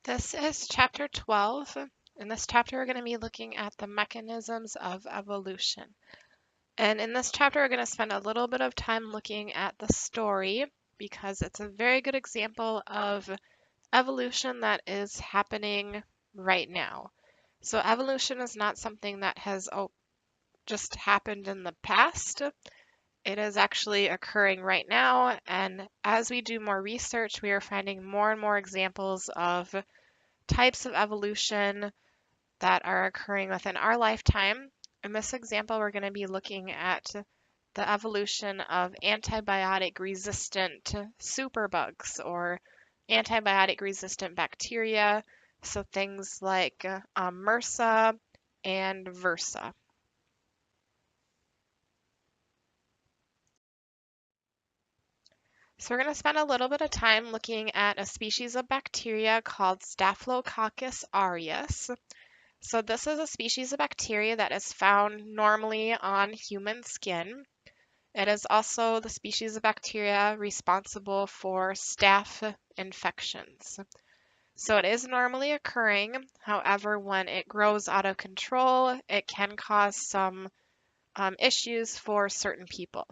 This is chapter 12. In this chapter, we're going to be looking at the mechanisms of evolution. And in this chapter, we're going to spend a little bit of time looking at the story because it's a very good example of evolution that is happening right now. So evolution is not something that has just happened in the past. It is actually occurring right now. And as we do more research, we are finding more and more examples of types of evolution that are occurring within our lifetime. In this example, we're going to be looking at the evolution of antibiotic resistant superbugs or antibiotic resistant bacteria. So things like MRSA and VRSA. So we're going to spend a little bit of time looking at a species of bacteria called Staphylococcus aureus. So this is a species of bacteria that is found normally on human skin. It is also the species of bacteria responsible for staph infections. So it is normally occurring. However, when it grows out of control, it can cause some issues for certain people.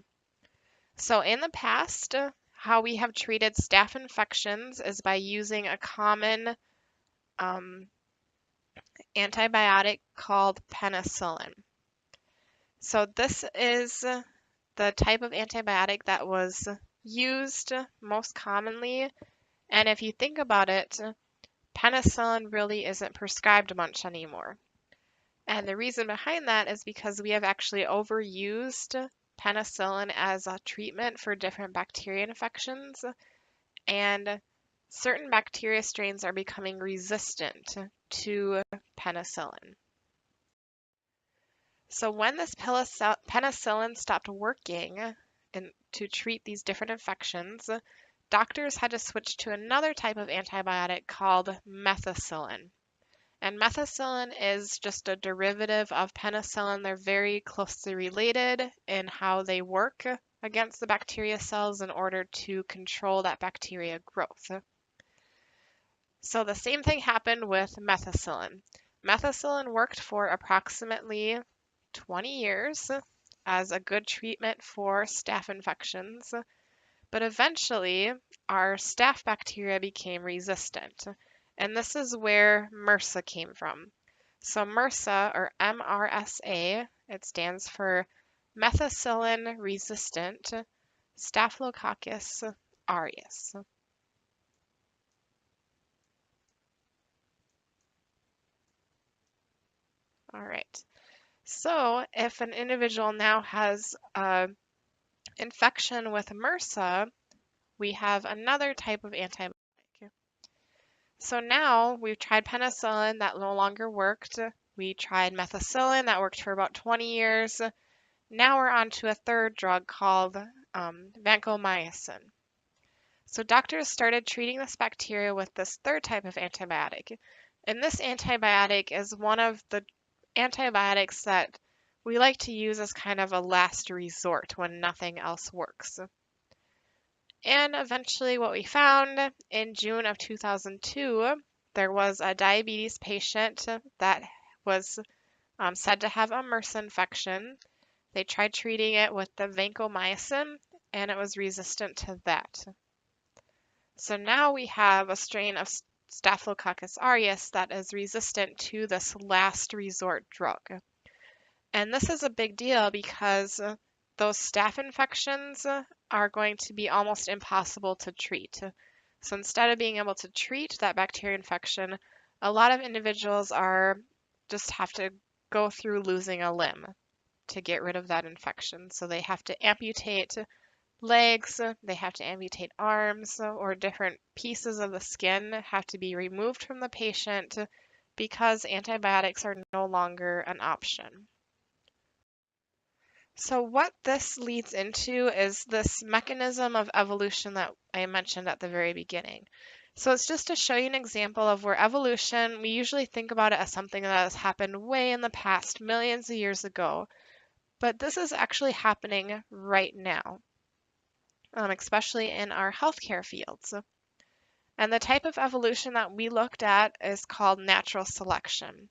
So in the past, how we have treated staph infections is by using a common antibiotic called penicillin. So this is the type of antibiotic that was used most commonly. And if you think about it, penicillin really isn't prescribed much anymore. And the reason behind that is because we have actually overused penicillin as a treatment for different bacteria infections, and certain bacteria strains are becoming resistant to penicillin. So when this penicillin stopped working to treat these different infections, doctors had to switch to another type of antibiotic called methicillin. And methicillin is just a derivative of penicillin. They're very closely related in how they work against the bacteria cells in order to control that bacteria growth. So the same thing happened with methicillin. Methicillin worked for approximately 20 years as a good treatment for staph infections, but eventually our staph bacteria became resistant. And this is where MRSA came from. So MRSA, or MRSA, it stands for methicillin resistant Staphylococcus aureus. All right. So if an individual now has an infection with MRSA, we have another type of antibiotic. So now we've tried penicillin, that no longer worked. We tried methicillin, that worked for about 20 years. Now we're on to a third drug called vancomycin. So doctors started treating this bacteria with this third type of antibiotic. And this antibiotic is one of the antibiotics that we like to use as kind of a last resort when nothing else works. And eventually what we found in June of 2002, there was a diabetes patient that was said to have a MRSA infection. They tried treating it with the vancomycin, and it was resistant to that. So now we have a strain of Staphylococcus aureus that is resistant to this last resort drug. And this is a big deal because those staph infections are going to be almost impossible to treat. So instead of being able to treat that bacteria infection, a lot of individuals just have to go through losing a limb to get rid of that infection. So they have to amputate legs, they have to amputate arms, or different pieces of the skin have to be removed from the patient because antibiotics are no longer an option. So what this leads into is this mechanism of evolution that I mentioned at the very beginning. So it's just to show you an example of where evolution, we usually think about it as something that has happened way in the past, millions of years ago. But this is actually happening right now, especially in our healthcare fields. And the type of evolution that we looked at is called natural selection.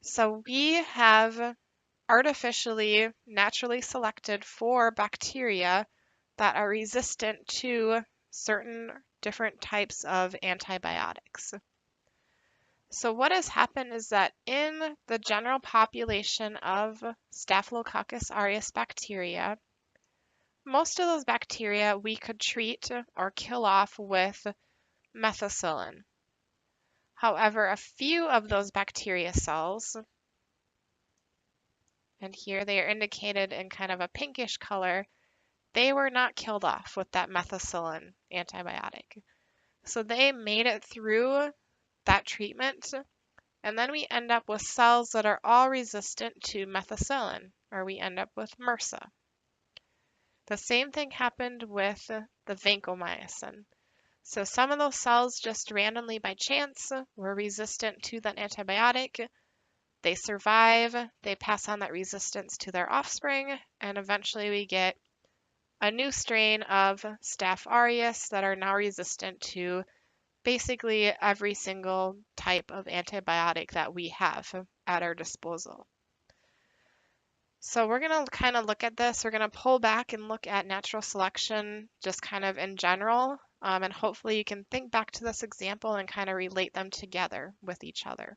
So we have artificially, naturally selected for bacteria that are resistant to certain different types of antibiotics. So what has happened is that in the general population of Staphylococcus aureus bacteria, most of those bacteria we could treat or kill off with methicillin. However, a few of those bacteria cells, and here they are indicated in kind of a pinkish color, they were not killed off with that methicillin antibiotic. So they made it through that treatment, and then we end up with cells that are all resistant to methicillin, or we end up with MRSA. The same thing happened with the vancomycin. So some of those cells just randomly by chance were resistant to that antibiotic. They survive, they pass on that resistance to their offspring, and eventually we get a new strain of Staph aureus that are now resistant to basically every single type of antibiotic that we have at our disposal. So we're going to kind of look at this. We're going to pull back and look at natural selection just kind of in general, and hopefully you can think back to this example and kind of relate them together with each other.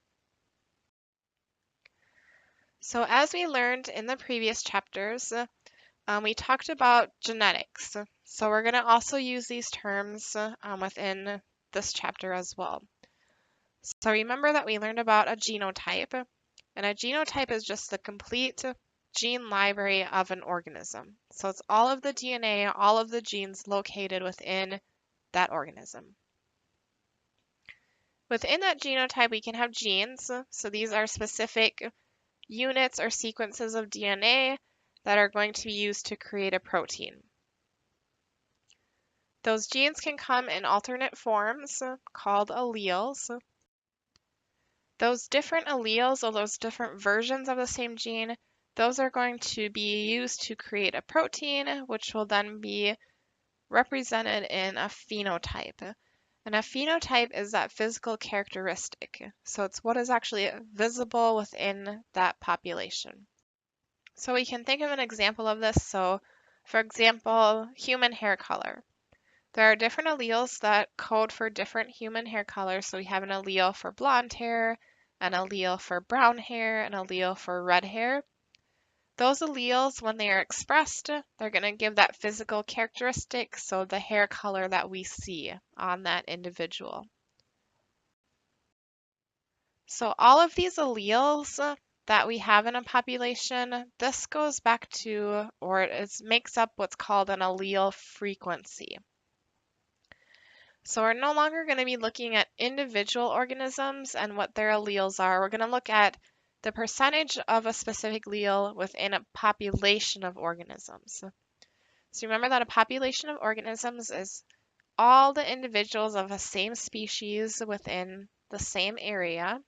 So as we learned in the previous chapters, we talked about genetics. So we're going to also use these terms within this chapter as well. So remember that we learned about a genotype, and a genotype is just the complete gene library of an organism. So it's all of the DNA, all of the genes located within that organism. Within that genotype, we can have genes. So these are specific units or sequences of DNA that are going to be used to create a protein. Those genes can come in alternate forms called alleles. Those different alleles, or those different versions of the same gene, those are going to be used to create a protein, which will then be represented in a phenotype. And a phenotype is that physical characteristic. So it's what is actually visible within that population. So we can think of an example of this. So for example, human hair color. There are different alleles that code for different human hair colors. So we have an allele for blonde hair, an allele for brown hair, an allele for red hair. Those alleles, when they are expressed, they're going to give that physical characteristic, so the hair color that we see on that individual. So all of these alleles that we have in a population, this goes back to, or it makes up what's called an allele frequency. So we're no longer going to be looking at individual organisms and what their alleles are. We're going to look at the percentage of a specific allele within a population of organisms. So remember that a population of organisms is all the individuals of a same species within the same area.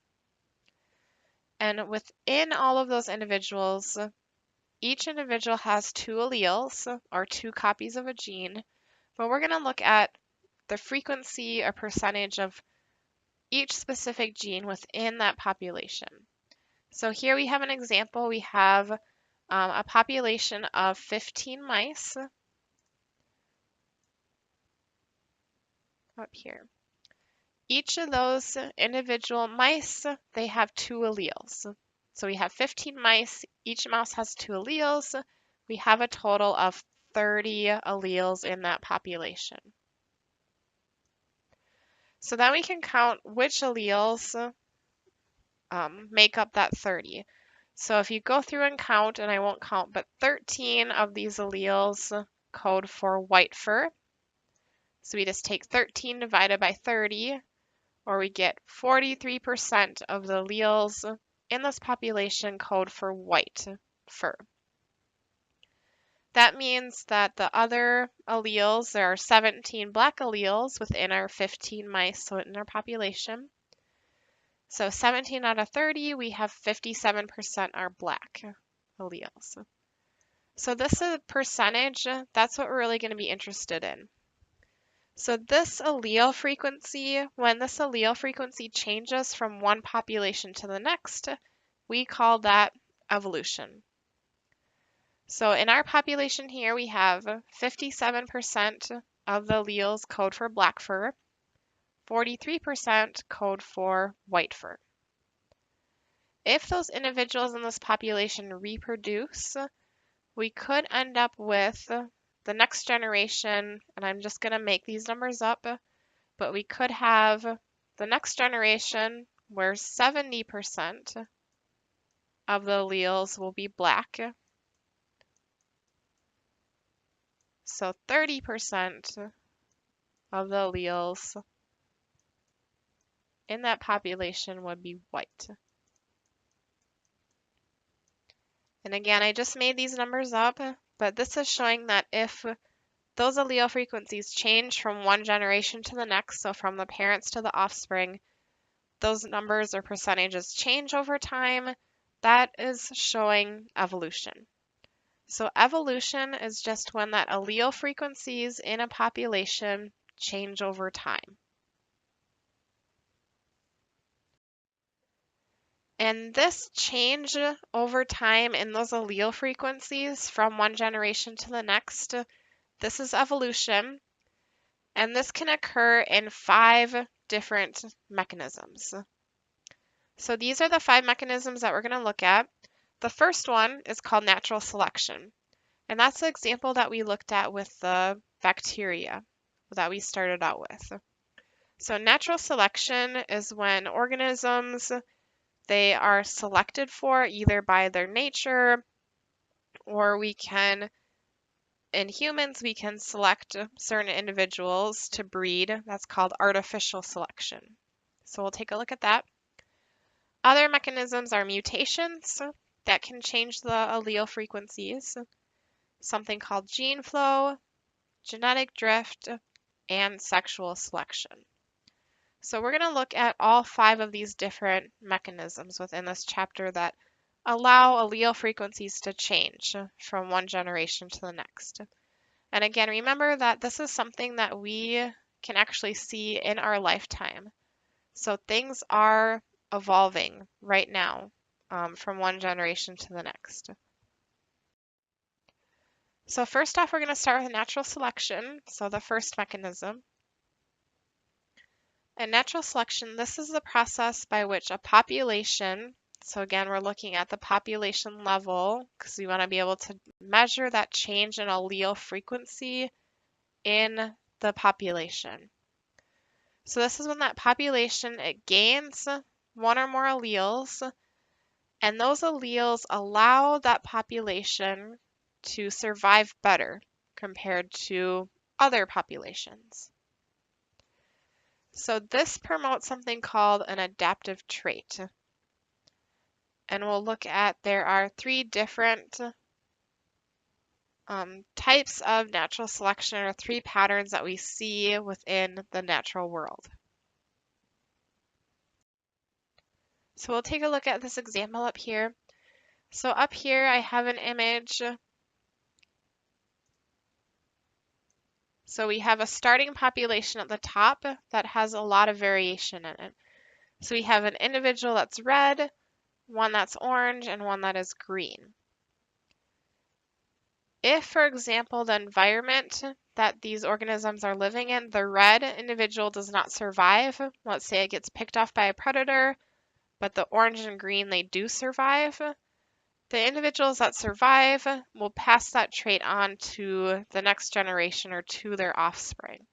And within all of those individuals, each individual has two alleles, or two copies of a gene, but we're going to look at the frequency or percentage of each specific gene within that population. So here we have an example. We have a population of 15 mice up here. Each of those individual mice, they have two alleles. So we have 15 mice. Each mouse has two alleles. We have a total of 30 alleles in that population. So then we can count which alleles make up that 30. So if you go through and count, and I won't count, but 13 of these alleles code for white fur. So we just take 13 divided by 30, or we get 43% of the alleles in this population code for white fur. That means that the other alleles, there are 17 black alleles within our 15 mice in our population. So 17 out of 30, we have 57% are black alleles. So this is a percentage, that's what we're really going to be interested in. So this allele frequency, when this allele frequency changes from one population to the next, we call that evolution. So in our population here, we have 57% of the alleles code for black fur, 43% code for white fur. If those individuals in this population reproduce, we could end up with the next generation, and I'm just going to make these numbers up, but we could have the next generation where 70% of the alleles will be black. So 30% of the alleles in that population would be white. And again, I just made these numbers up, but this is showing that if those allele frequencies change from one generation to the next, so from the parents to the offspring, those numbers or percentages change over time, that is showing evolution. So evolution is just when that allele frequencies in a population change over time. And this change over time in those allele frequencies from one generation to the next, this is evolution. And this can occur in 5 different mechanisms. So these are the 5 mechanisms that we're going to look at. The first one is called natural selection. And that's the example that we looked at with the bacteria that we started out with. So natural selection is when organisms, they are selected for either by their nature, or in humans, we can select certain individuals to breed. That's called artificial selection. So we'll take a look at that. Other mechanisms are mutations that can change the allele frequencies, something called gene flow, genetic drift, and sexual selection. So we're going to look at all 5 of these different mechanisms within this chapter that allow allele frequencies to change from one generation to the next. And again, remember that this is something that we can actually see in our lifetime. So things are evolving right now from one generation to the next. So first off, we're going to start with natural selection, so the first mechanism. In natural selection, this is the process by which a population, so again, we're looking at the population level because we want to be able to measure that change in allele frequency in the population. So this is when that population, it gains one or more alleles, and those alleles allow that population to survive better compared to other populations. So this promotes something called an adaptive trait. And we'll look at, there are 3 different types of natural selection, or 3 patterns that we see within the natural world. So we'll take a look at this example up here. So up here I have an image. So we have a starting population at the top that has a lot of variation in it. So we have an individual that's red, one that's orange, and one that is green. If, for example, the environment that these organisms are living in, the red individual does not survive, let's say it gets picked off by a predator, but the orange and green, they do survive, the individuals that survive will pass that trait on to the next generation or to their offspring.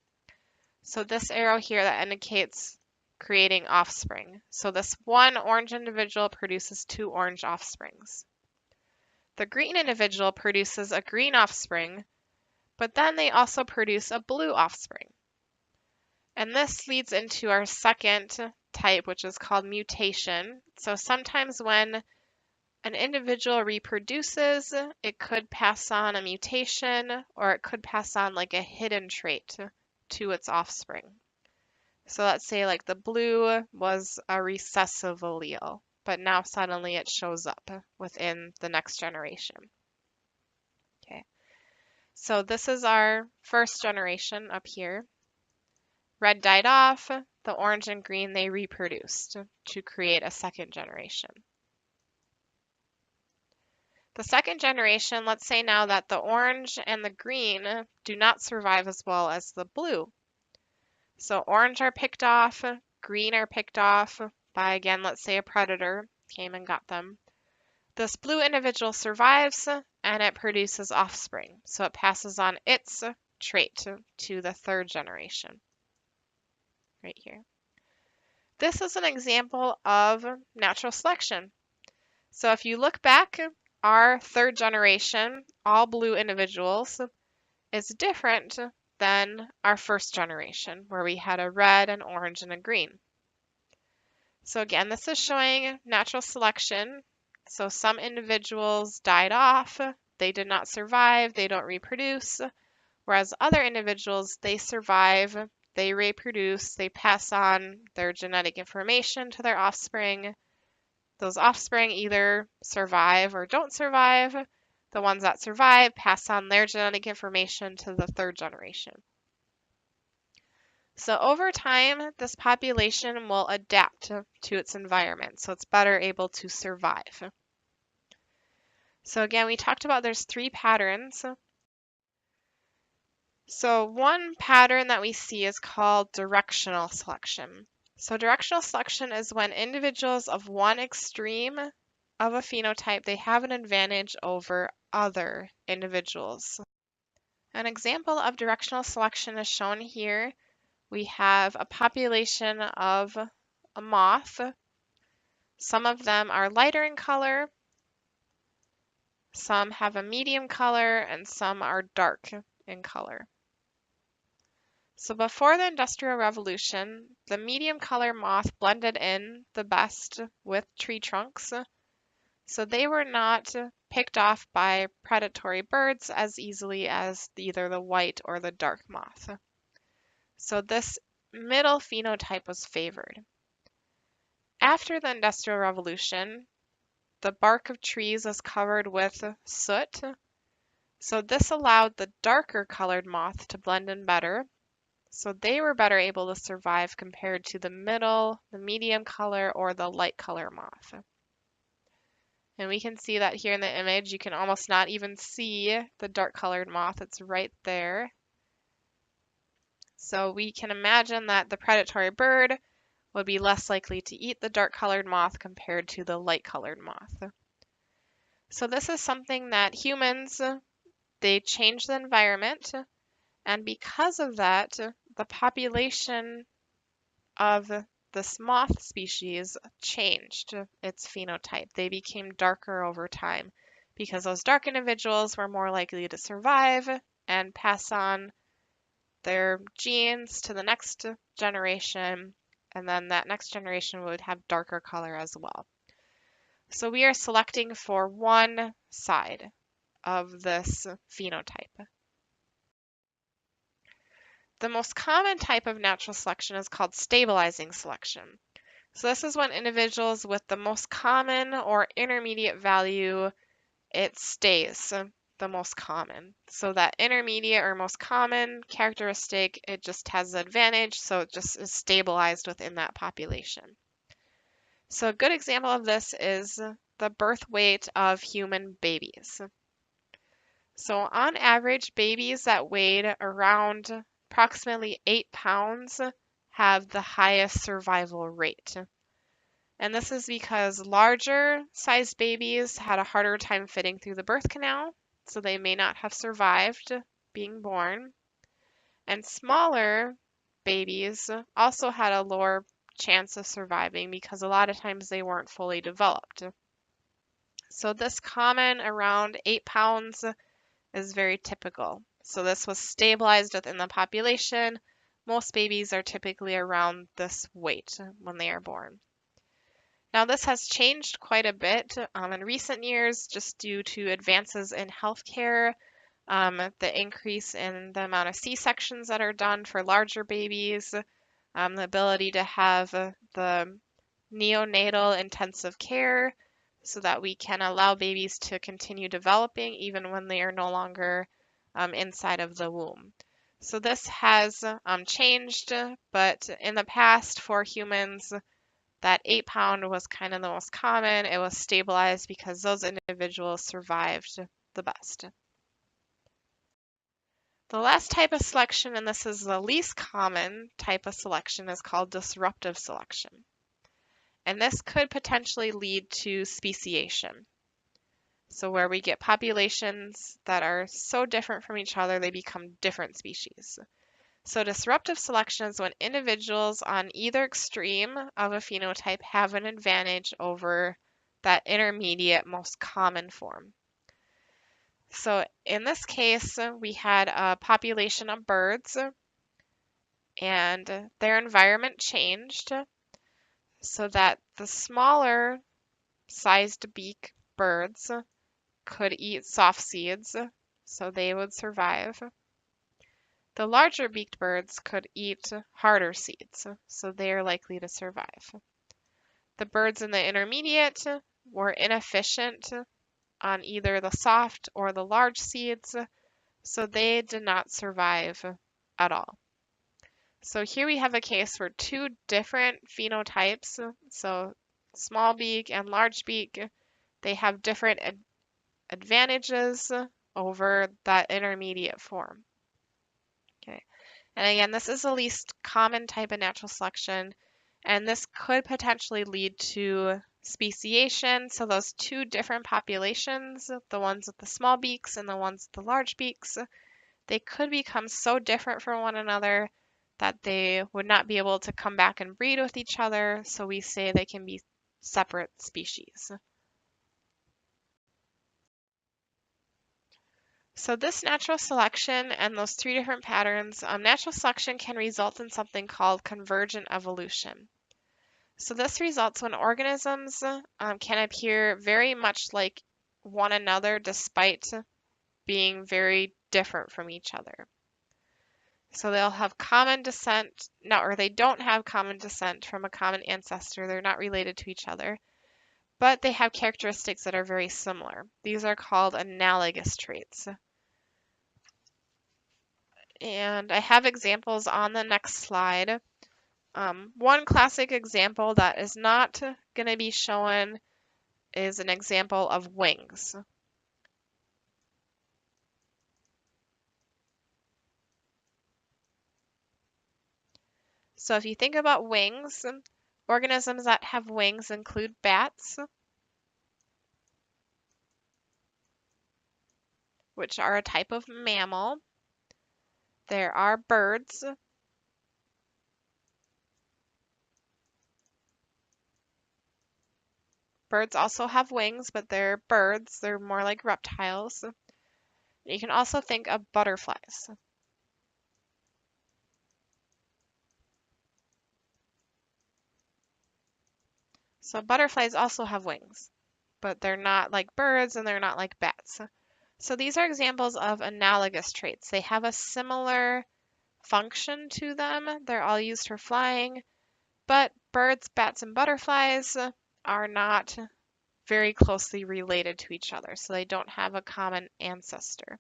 So this arrow here that indicates creating offspring. So this one orange individual produces 2 orange offsprings. The green individual produces a green offspring, but then they also produce a blue offspring. And this leads into our second type, which is called mutation. So sometimes when an individual reproduces, it could pass on a mutation, or it could pass on like a hidden trait to its offspring. So let's say like the blue was a recessive allele, but now suddenly it shows up within the next generation. Okay, so this is our first generation up here. Red died off, the orange and green, they reproduced to create a second generation. The second generation, let's say now that the orange and the green do not survive as well as the blue. So orange are picked off, green are picked off by, again, let's say a predator came and got them. This blue individual survives and it produces offspring. So it passes on its trait to the third generation, right here. This is an example of natural selection. So if you look back, our third generation, all blue individuals, is different than our first generation, where we had a red, an orange, and a green. So again, this is showing natural selection. So some individuals died off, they did not survive, they don't reproduce, whereas other individuals, they survive, they reproduce, they pass on their genetic information to their offspring. Those offspring either survive or don't survive. The ones that survive pass on their genetic information to the third generation. So over time, this population will adapt to its environment, so it's better able to survive. So again, we talked about there's 3 patterns. So one pattern that we see is called directional selection. So directional selection is when individuals of one extreme of a phenotype, they have an advantage over other individuals. An example of directional selection is shown here. We have a population of a moth. Some of them are lighter in color, some have a medium color, and some are dark in color. So before the Industrial Revolution, the medium color moth blended in the best with tree trunks. So they were not picked off by predatory birds as easily as either the white or the dark moth. So this middle phenotype was favored. After the Industrial Revolution, the bark of trees was covered with soot. So this allowed the darker colored moth to blend in better. So they were better able to survive compared to the middle, the medium color, or the light color moth. And we can see that here in the image, you can almost not even see the dark colored moth. It's right there. So we can imagine that the predatory bird would be less likely to eat the dark colored moth compared to the light colored moth. So this is something that humans, they change the environment, and because of that, the population of this moth species changed its phenotype. They became darker over time because those dark individuals were more likely to survive and pass on their genes to the next generation, and then that next generation would have darker color as well. So we are selecting for one side of this phenotype. The most common type of natural selection is called stabilizing selection. So this is when individuals with the most common or intermediate value, it stays the most common. So that intermediate or most common characteristic, it just has the advantage, so it just is stabilized within that population. So a good example of this is the birth weight of human babies. So on average, babies that weighed around approximately 8 pounds have the highest survival rate. And this is because larger sized babies had a harder time fitting through the birth canal, so they may not have survived being born. And smaller babies also had a lower chance of surviving because a lot of times they weren't fully developed. So this common around 8 pounds is very typical. So this was stabilized within the population. Most babies are typically around this weight when they are born. Now this has changed quite a bit in recent years just due to advances in healthcare, the increase in the amount of C-sections that are done for larger babies, the ability to have the neonatal intensive care so that we can allow babies to continue developing even when they are no longer inside of the womb. So this has changed, but in the past for humans, that 8 pound was kind of the most common. It was stabilized because those individuals survived the best. The last type of selection, and this is the least common type of selection, is called disruptive selection. And this could potentially lead to speciation. So where we get populations that are so different from each other, they become different species. So disruptive selection is when individuals on either extreme of a phenotype have an advantage over that intermediate most common form. So in this case, we had a population of birds and their environment changed so that the smaller sized beak birds could eat soft seeds, so they would survive. The larger beaked birds could eat harder seeds, so they are likely to survive. The birds in the intermediate were inefficient on either the soft or the large seeds, so they did not survive at all. So here we have a case where two different phenotypes, so small beak and large beak, they have different advantages over that intermediate form. Okay. And again, this is the least common type of natural selection, and this could potentially lead to speciation. So those two different populations, the ones with the small beaks and the ones with the large beaks, they could become so different from one another that they would not be able to come back and breed with each other. So we say they can be separate species. So this natural selection and those three different patterns, natural selection can result in something called convergent evolution. So this results when organisms can appear very much like one another despite being very different from each other. So they'll have common descent, no, or they don't have common descent from a common ancestor. They're not related to each other, but they have characteristics that are very similar. These are called analogous traits. And I have examples on the next slide. One classic example that is not going to be shown is an example of wings. So if you think about wings, organisms that have wings include bats, which are a type of mammal. There are birds. Birds also have wings, but they're birds. They're more like reptiles. You can also think of butterflies. So butterflies also have wings, but they're not like birds and they're not like bats. So these are examples of analogous traits. They have a similar function to them. They're all used for flying, but birds, bats, and butterflies are not very closely related to each other, so they don't have a common ancestor.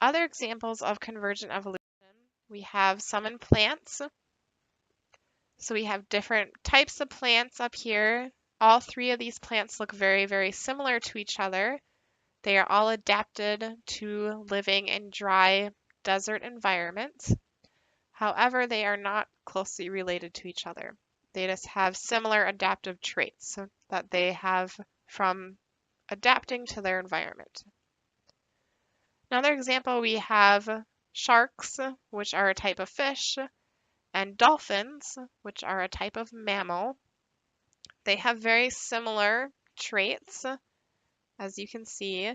Other examples of convergent evolution, we have some in plants. So we have different types of plants up here. All three of these plants look very, very similar to each other. They are all adapted to living in dry desert environments. However, they are not closely related to each other. They just have similar adaptive traits that they have from adapting to their environment. Another example, we have sharks, which are a type of fish, and dolphins, which are a type of mammal. They have very similar traits, as you can see,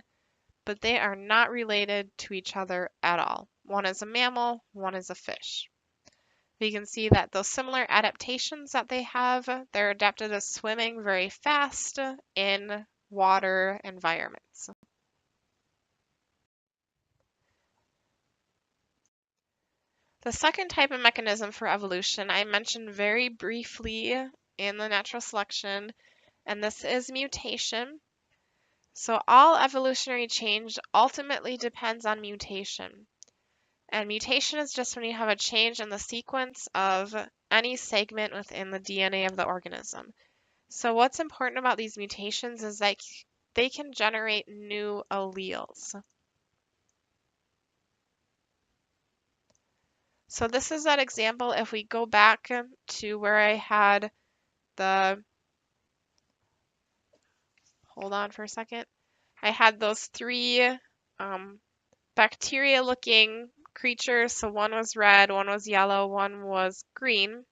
but they are not related to each other at all. One is a mammal, one is a fish. We can see that those similar adaptations that they have, they're adapted to swimming very fast in water environments. The second type of mechanism for evolution I mentioned very briefly in the natural selection, and this is mutation. So all evolutionary change ultimately depends on mutation. And mutation is just when you have a change in the sequence of any segment within the DNA of the organism. So what's important about these mutations is that they can generate new alleles. So this is that example. If we go back to where I had hold on for a second. I had those three bacteria-looking creatures. So one was red, one was yellow, one was green.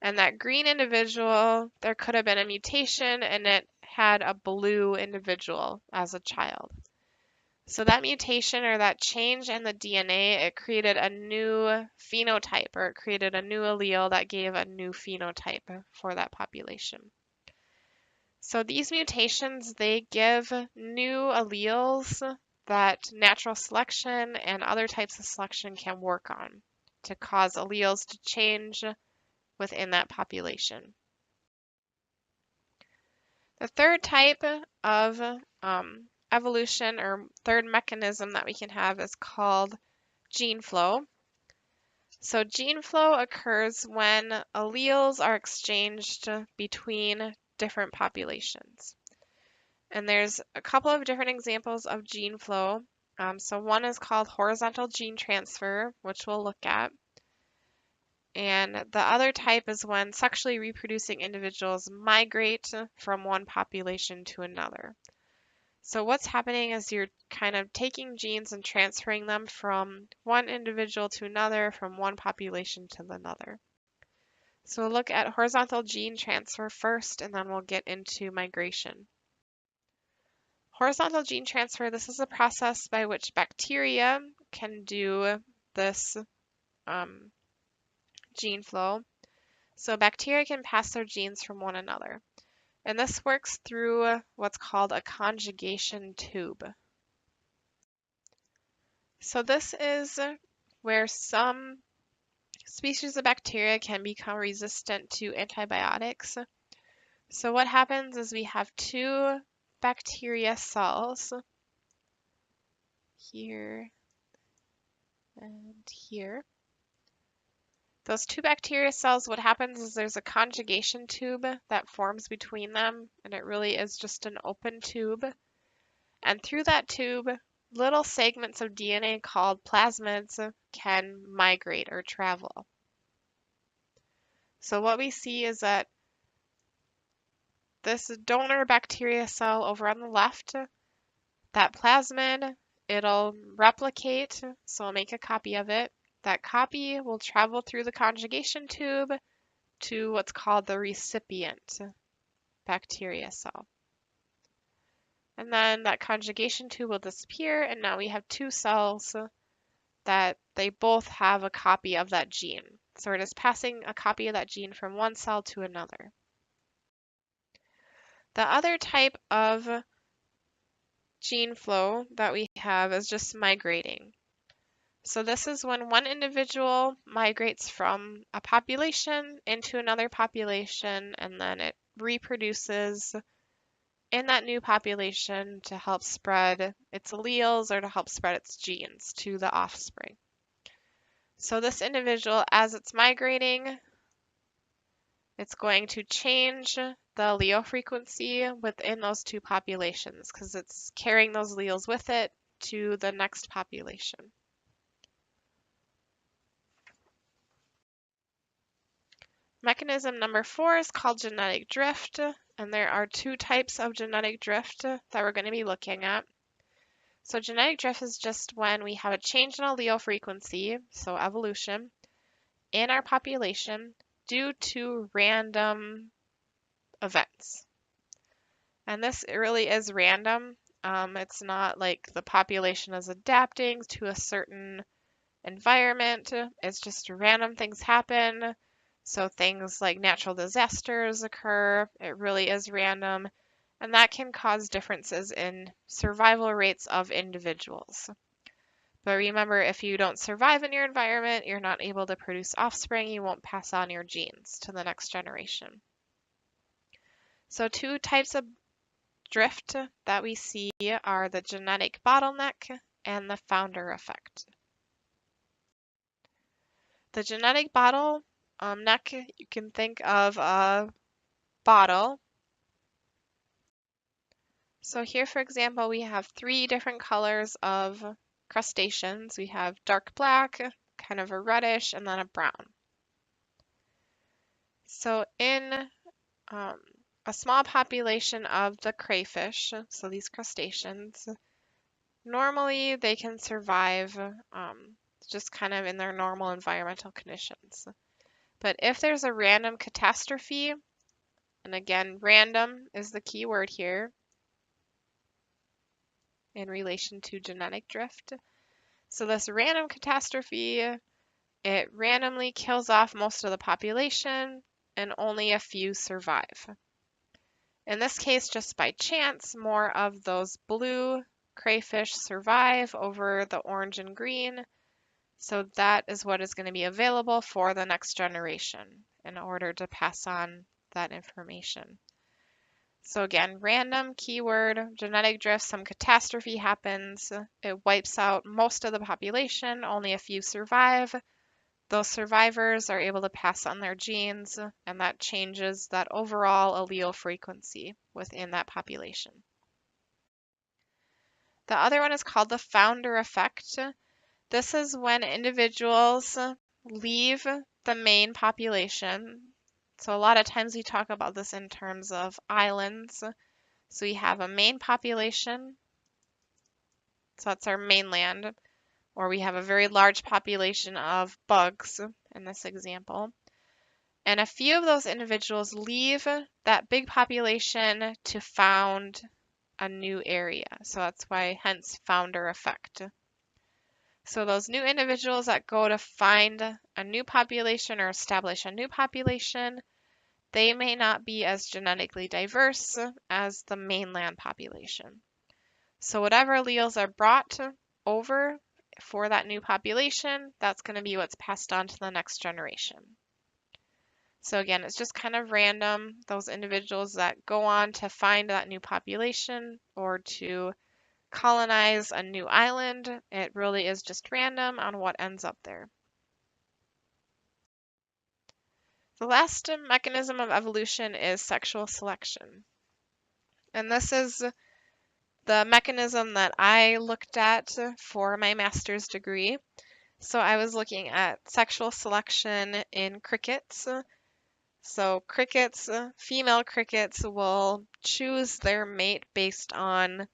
And that green individual, there could have been a mutation and it had a blue individual as a child. So that mutation or that change in the DNA, it created a new phenotype, or it created a new allele that gave a new phenotype for that population. So these mutations, they give new alleles that natural selection and other types of selection can work on to cause alleles to change within that population. The third type of evolution or third mechanism that we can have is called gene flow. So gene flow occurs when alleles are exchanged between different populations. And there's a couple of different examples of gene flow. So one is called horizontal gene transfer, which we'll look at. And the other type is when sexually reproducing individuals migrate from one population to another. So what's happening is you're kind of taking genes and transferring them from one individual to another, from one population to another. So we'll look at horizontal gene transfer first, and then we'll get into migration. Horizontal gene transfer, this is a process by which bacteria can do this gene flow. So bacteria can pass their genes from one another. And this works through what's called a conjugation tube. So this is where some species of bacteria can become resistant to antibiotics. So what happens is we have two bacteria cells here and here. Those two bacteria cells, what happens is there's a conjugation tube that forms between them, and it really is just an open tube. And through that tube, little segments of DNA called plasmids can migrate or travel. So what we see is that this donor bacteria cell over on the left, that plasmid, it'll replicate, so I'll make a copy of it. That copy will travel through the conjugation tube to what's called the recipient bacteria cell. And then that conjugation tube will disappear, and now we have two cells that they both have a copy of that gene. So we're just passing a copy of that gene from one cell to another. The other type of gene flow that we have is just migrating. So this is when one individual migrates from a population into another population, and then it reproduces in that new population to help spread its alleles or to help spread its genes to the offspring. So this individual, as it's migrating, it's going to change the allele frequency within those two populations because it's carrying those alleles with it to the next population. Mechanism number 4 is called genetic drift, and there are two types of genetic drift that we're going to be looking at. So genetic drift is just when we have a change in allele frequency, so evolution, in our population due to random events. And this really is random. It's not like the population is adapting to a certain environment. It's just random things happen. So things like natural disasters occur. It really is random. And that can cause differences in survival rates of individuals. But remember, if you don't survive in your environment, you're not able to produce offspring, you won't pass on your genes to the next generation. So two types of drift that we see are the genetic bottleneck and the founder effect. The genetic bottle neck, you can think of a bottle. So here, for example, we have 3 different colors of crustaceans. We have dark black, kind of a reddish, and then a brown. So in a small population of the crayfish, so these crustaceans, normally they can survive just kind of in their normal environmental conditions. But if there's a random catastrophe, and again, random is the key word here in relation to genetic drift. So this random catastrophe, it randomly kills off most of the population and only a few survive. In this case, just by chance, more of those blue crayfish survive over the orange and green. So that is what is going to be available for the next generation in order to pass on that information. So again, random keyword, genetic drift, some catastrophe happens. It wipes out most of the population, only a few survive. Those survivors are able to pass on their genes, and that changes that overall allele frequency within that population. The other one is called the founder effect. This is when individuals leave the main population. So a lot of times we talk about this in terms of islands. So we have a main population, so that's our mainland, or we have a very large population of bugs in this example. And a few of those individuals leave that big population to found a new area. So that's why, hence, founder effect. So those new individuals that go to find a new population or establish a new population, they may not be as genetically diverse as the mainland population. So whatever alleles are brought over for that new population, that's going to be what's passed on to the next generation. So again, it's just kind of random, those individuals that go on to find that new population or to colonize a new island. It really is just random on what ends up there. The last mechanism of evolution is sexual selection. And this is the mechanism that I looked at for my master's degree. So I was looking at sexual selection in crickets. So crickets, female crickets will choose their mate based on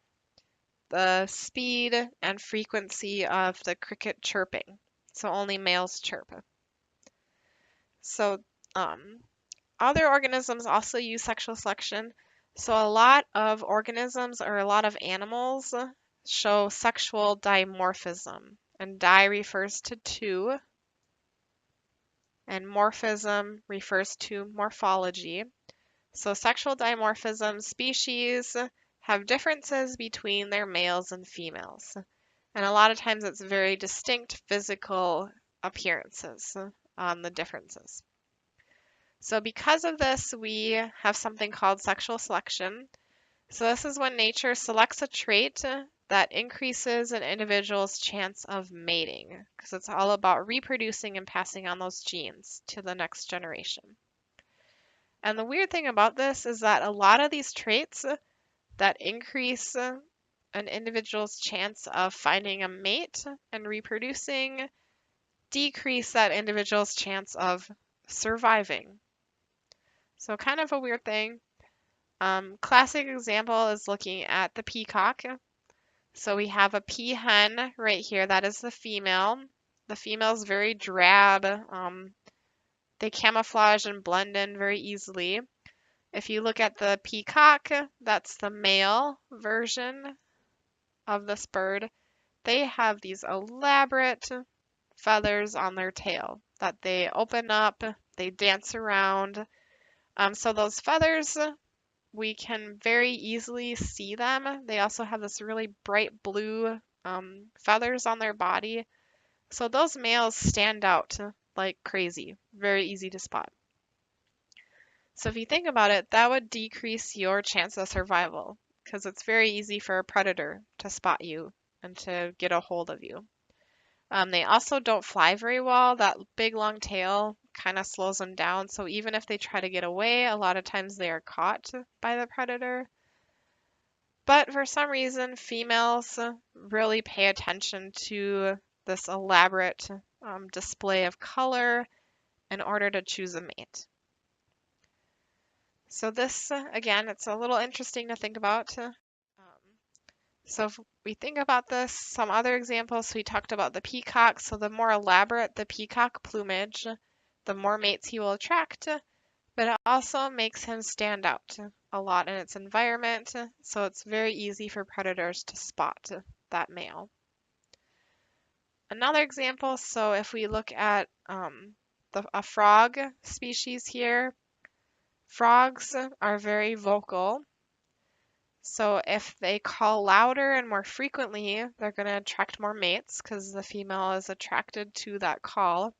the speed and frequency of the cricket chirping. So only males chirp. So other organisms also use sexual selection. So a lot of organisms or a lot of animals show sexual dimorphism. And di refers to two, and morphism refers to morphology. So sexual dimorphism species have differences between their males and females. And a lot of times it's very distinct physical appearances on the differences. So because of this, we have something called sexual selection. So this is when nature selects a trait that increases an individual's chance of mating, because it's all about reproducing and passing on those genes to the next generation. And the weird thing about this is that a lot of these traits that increase an individual's chance of finding a mate and reproducing decrease that individual's chance of surviving. So kind of a weird thing. Classic example is looking at the peacock. So we have a peahen right here. That is the female. The female is very drab. They camouflage and blend in very easily. If you look at the peacock, that's the male version of this bird. They have these elaborate feathers on their tail that they open up, they dance around. So those feathers, we can very easily see them. They also have this really bright blue feathers on their body. So those males stand out like crazy, very easy to spot. So if you think about it, that would decrease your chance of survival because it's very easy for a predator to spot you and to get a hold of you. They also don't fly very well. That big long tail kind of slows them down. So even if they try to get away, a lot of times they are caught by the predator. But for some reason, females really pay attention to this elaborate display of color in order to choose a mate. So this, again, it's a little interesting to think about. So if we think about this, some other examples, so we talked about the peacock. So the more elaborate the peacock plumage, the more mates he will attract, but it also makes him stand out a lot in its environment. So it's very easy for predators to spot that male. Another example, so if we look at a frog species here, frogs are very vocal. So if they call louder and more frequently, they're going to attract more mates because the female is attracted to that call.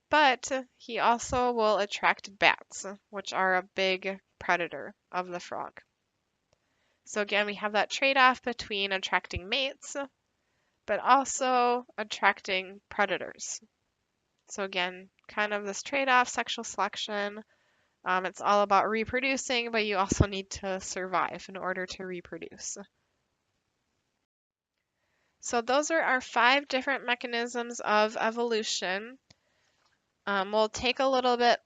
But he also will attract bats, which are a big predator of the frog. So again, we have that trade-off between attracting mates, but also attracting predators. So again, kind of this trade-off, sexual selection. It's all about reproducing, but you also need to survive in order to reproduce. So those are our 5 different mechanisms of evolution. We'll take a little bit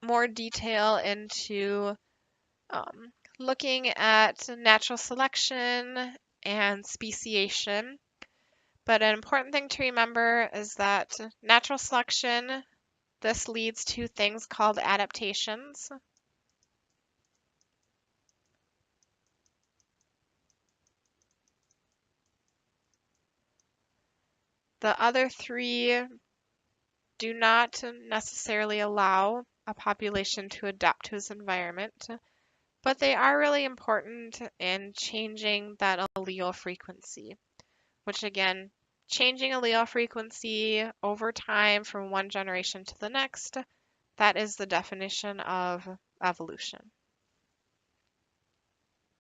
more detail into looking at natural selection and speciation. But an important thing to remember is that natural selection, this leads to things called adaptations. The other 3 do not necessarily allow a population to adapt to its environment, but they are really important in changing that allele frequency, which again, changing allele frequency over time from one generation to the next, that is the definition of evolution.